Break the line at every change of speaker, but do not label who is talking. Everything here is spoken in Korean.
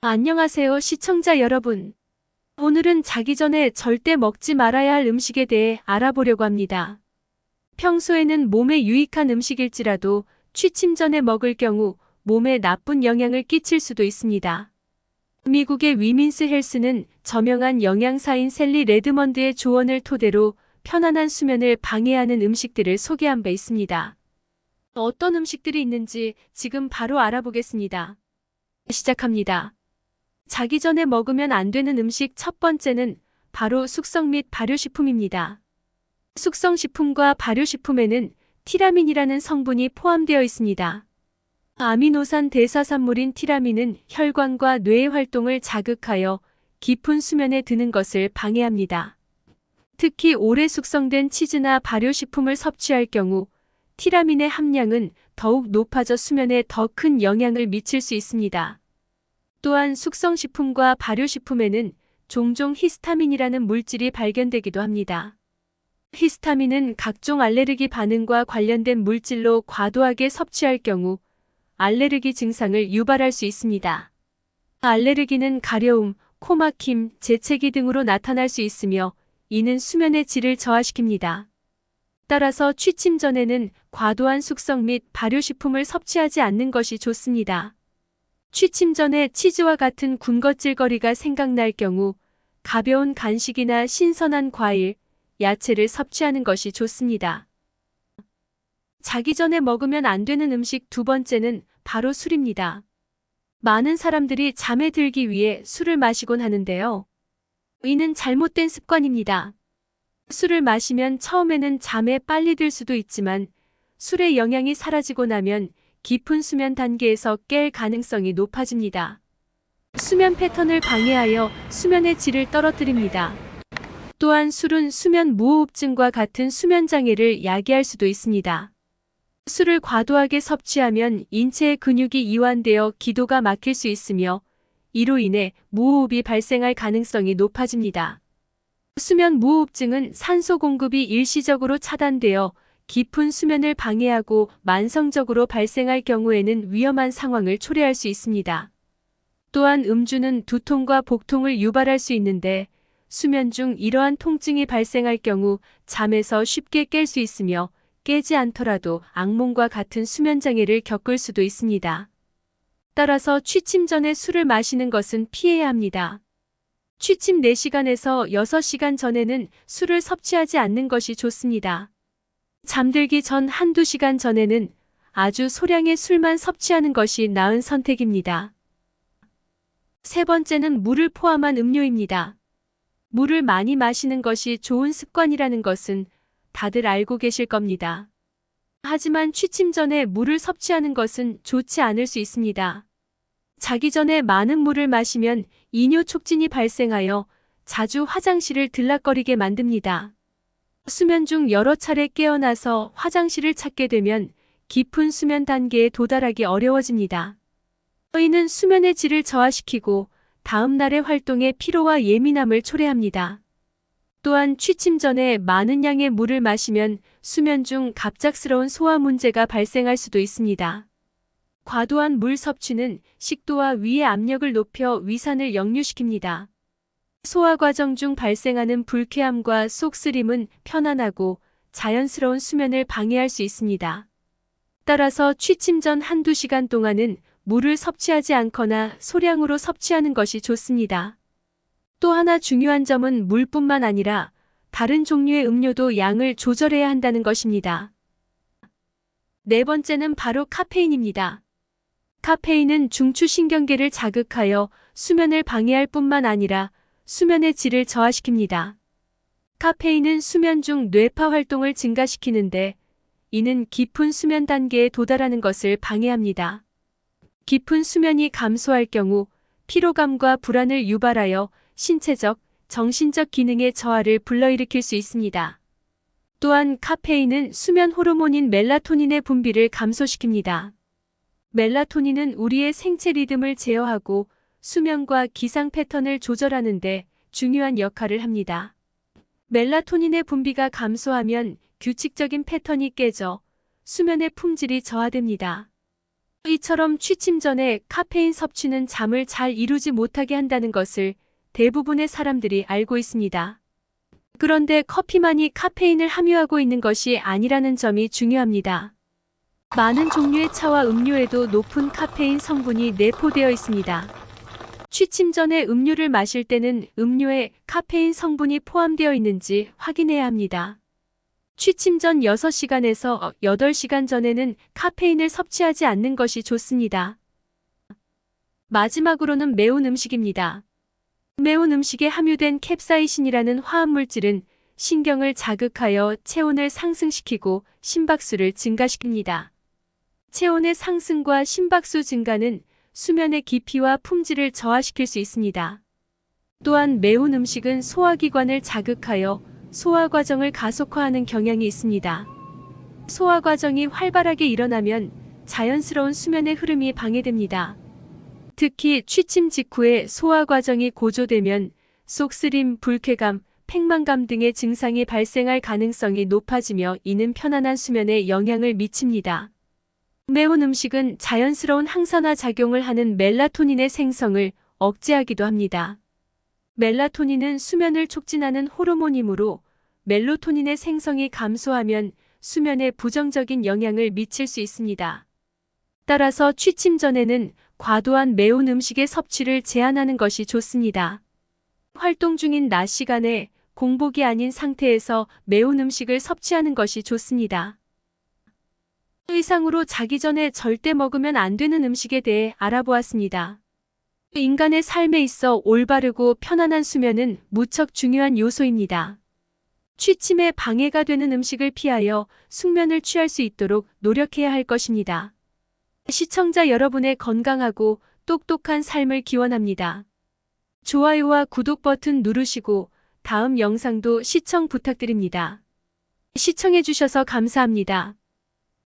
안녕하세요, 시청자 여러분. 오늘은 자기 전에 절대 먹지 말아야 할 음식에 대해 알아보려고 합니다. 평소에는 몸에 유익한 음식일지라도 취침 전에 먹을 경우 몸에 나쁜 영향을 끼칠 수도 있습니다. 미국의 위민스 헬스는 저명한 영양사인 셀리 레드먼드의 조언을 토대로 편안한 수면을 방해하는 음식들을 소개한 바 있습니다. 어떤 음식들이 있는지 지금 바로 알아보겠습니다. 시작합니다. 자기 전에 먹으면 안 되는 음식 첫 번째는 바로 숙성 및 발효식품입니다. 숙성식품과 발효식품에는 티라민이라는 성분이 포함되어 있습니다. 아미노산 대사산물인 티라민은 혈관과 뇌의 활동을 자극하여 깊은 수면에 드는 것을 방해합니다. 특히 오래 숙성된 치즈나 발효식품을 섭취할 경우 티라민의 함량은 더욱 높아져 수면에 더 큰 영향을 미칠 수 있습니다. 또한 숙성식품과 발효식품에는 종종 히스타민이라는 물질이 발견되기도 합니다. 히스타민은 각종 알레르기 반응과 관련된 물질로 과도하게 섭취할 경우 알레르기 증상을 유발할 수 있습니다. 알레르기는 가려움, 코막힘, 재채기 등으로 나타날 수 있으며 이는 수면의 질을 저하시킵니다. 따라서 취침 전에는 과도한 숙성 및 발효식품을 섭취하지 않는 것이 좋습니다. 취침 전에 치즈와 같은 군것질거리가 생각날 경우 가벼운 간식이나 신선한 과일, 야채를 섭취하는 것이 좋습니다. 자기 전에 먹으면 안 되는 음식 두 번째는 바로 술입니다. 많은 사람들이 잠에 들기 위해 술을 마시곤 하는데요. 이는 잘못된 습관입니다. 술을 마시면 처음에는 잠에 빨리 들 수도 있지만 술의 영향이 사라지고 나면 깊은 수면 단계에서 깰 가능성이 높아집니다. 수면 패턴을 방해하여 수면의 질을 떨어뜨립니다. 또한 술은 수면 무호흡증과 같은 수면 장애를 야기할 수도 있습니다. 술을 과도하게 섭취하면 인체의 근육이 이완되어 기도가 막힐 수 있으며 이로 인해 무호흡이 발생할 가능성이 높아집니다. 수면 무호흡증은 산소 공급이 일시적으로 차단되어 깊은 수면을 방해하고 만성적으로 발생할 경우에는 위험한 상황을 초래할 수 있습니다. 또한 음주는 두통과 복통을 유발할 수 있는데 수면 중 이러한 통증이 발생할 경우 잠에서 쉽게 깰 수 있으며 깨지 않더라도 악몽과 같은 수면 장애를 겪을 수도 있습니다. 따라서 취침 전에 술을 마시는 것은 피해야 합니다. 취침 4시간에서 6시간 전에는 술을 섭취하지 않는 것이 좋습니다. 잠들기 전 한두 시간 전에는 아주 소량의 술만 섭취하는 것이 나은 선택입니다. 세 번째는 물을 포함한 음료입니다. 물을 많이 마시는 것이 좋은 습관이라는 것은 다들 알고 계실 겁니다. 하지만 취침 전에 물을 섭취하는 것은 좋지 않을 수 있습니다. 자기 전에 많은 물을 마시면 이뇨 촉진이 발생하여 자주 화장실을 들락거리게 만듭니다. 수면 중 여러 차례 깨어나서 화장실을 찾게 되면 깊은 수면 단계에 도달하기 어려워집니다. 이는 수면의 질을 저하시키고 다음 날의 활동에 피로와 예민함을 초래합니다. 또한 취침 전에 많은 양의 물을 마시면 수면 중 갑작스러운 소화 문제가 발생할 수도 있습니다. 과도한 물 섭취는 식도와 위의 압력을 높여 위산을 역류시킵니다. 소화 과정 중 발생하는 불쾌함과 속쓰림은 편안하고 자연스러운 수면을 방해할 수 있습니다. 따라서 취침 전 한두 시간 동안은 물을 섭취하지 않거나 소량으로 섭취하는 것이 좋습니다. 또 하나 중요한 점은 물뿐만 아니라 다른 종류의 음료도 양을 조절해야 한다는 것입니다. 네 번째는 바로 카페인입니다. 카페인은 중추신경계를 자극하여 수면을 방해할 뿐만 아니라 수면의 질을 저하시킵니다. 카페인은 수면 중 뇌파 활동을 증가시키는데 이는 깊은 수면 단계에 도달하는 것을 방해합니다. 깊은 수면이 감소할 경우 피로감과 불안을 유발하여 신체적, 정신적 기능의 저하를 불러일으킬 수 있습니다. 또한 카페인은 수면 호르몬인 멜라토닌의 분비를 감소시킵니다. 멜라토닌은 우리의 생체 리듬을 제어하고 수면과 기상 패턴을 조절하는 데 중요한 역할을 합니다. 멜라토닌의 분비가 감소하면 규칙적인 패턴이 깨져 수면의 품질이 저하됩니다. 이처럼 취침 전에 카페인 섭취는 잠을 잘 이루지 못하게 한다는 것을 대부분의 사람들이 알고 있습니다. 그런데 커피만이 카페인을 함유하고 있는 것이 아니라는 점이 중요합니다. 많은 종류의 차와 음료에도 높은 카페인 성분이 내포되어 있습니다. 취침 전에 음료를 마실 때는 음료에 카페인 성분이 포함되어 있는지 확인해야 합니다. 취침 전 6시간에서 8시간 전에는 카페인을 섭취하지 않는 것이 좋습니다. 마지막으로는 매운 음식입니다. 매운 음식에 함유된 캡사이신이라는 화합물질은 신경을 자극하여 체온을 상승시키고 심박수를 증가시킵니다. 체온의 상승과 심박수 증가는 수면의 깊이와 품질을 저하시킬 수 있습니다. 또한 매운 음식은 소화기관을 자극하여 소화 과정을 가속화하는 경향이 있습니다. 소화 과정이 활발하게 일어나면 자연스러운 수면의 흐름이 방해됩니다. 특히 취침 직후에 소화 과정이 고조되면 속쓰림, 불쾌감, 팽만감 등의 증상이 발생할 가능성이 높아지며 이는 편안한 수면에 영향을 미칩니다. 매운 음식은 자연스러운 항산화 작용을 하는 멜라토닌의 생성을 억제하기도 합니다. 멜라토닌은 수면을 촉진하는 호르몬이므로 멜로토닌의 생성이 감소하면 수면에 부정적인 영향을 미칠 수 있습니다. 따라서 취침 전에는 과도한 매운 음식의 섭취를 제한하는 것이 좋습니다. 활동 중인 낮 시간에 공복이 아닌 상태에서 매운 음식을 섭취하는 것이 좋습니다. 이상으로 자기 전에 절대 먹으면 안 되는 음식에 대해 알아보았습니다. 인간의 삶에 있어 올바르고 편안한 수면은 무척 중요한 요소입니다. 취침에 방해가 되는 음식을 피하여 숙면을 취할 수 있도록 노력해야 할 것입니다. 시청자 여러분의 건강하고 똑똑한 삶을 기원합니다. 좋아요와 구독 버튼 누르시고 다음 영상도 시청 부탁드립니다. 시청해주셔서 감사합니다.